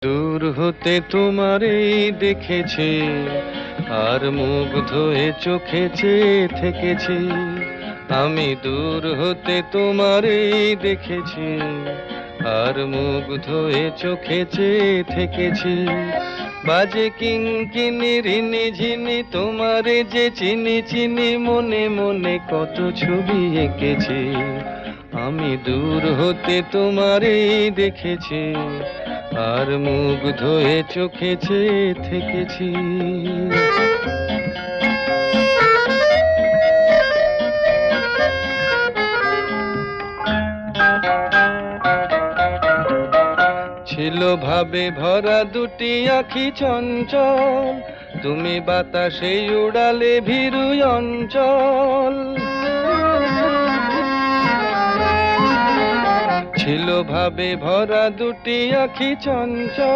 দূর হতে তোমারেই দেখেছি, আর মুগ্ধ হয়ে চোখে চেয়ে থেকেছি। আমি দূর হতে তোমারেই দেখেছি, আর মুগ্ধ হয়ে চোখে চেয়ে থেকেছি। বাজে কিঙ্কিনি রিনি ঝিনি তোমারে যে চিনি চিনি, মনে মনে কত ছবি এঁকেছি। আমি দূর হতে তোমারেই দেখেছি, আর মুগ্ধ হয়ে চোখে চেয়ে থেকেছি। ছিল ভাবে ভরা দুটি আঁখি চঞ্চল, তুমি বাতাসে উড়ালে ভীরু অঞ্চল। ছিল ভাবে ভরা দুটি আঁখি চঞ্চল।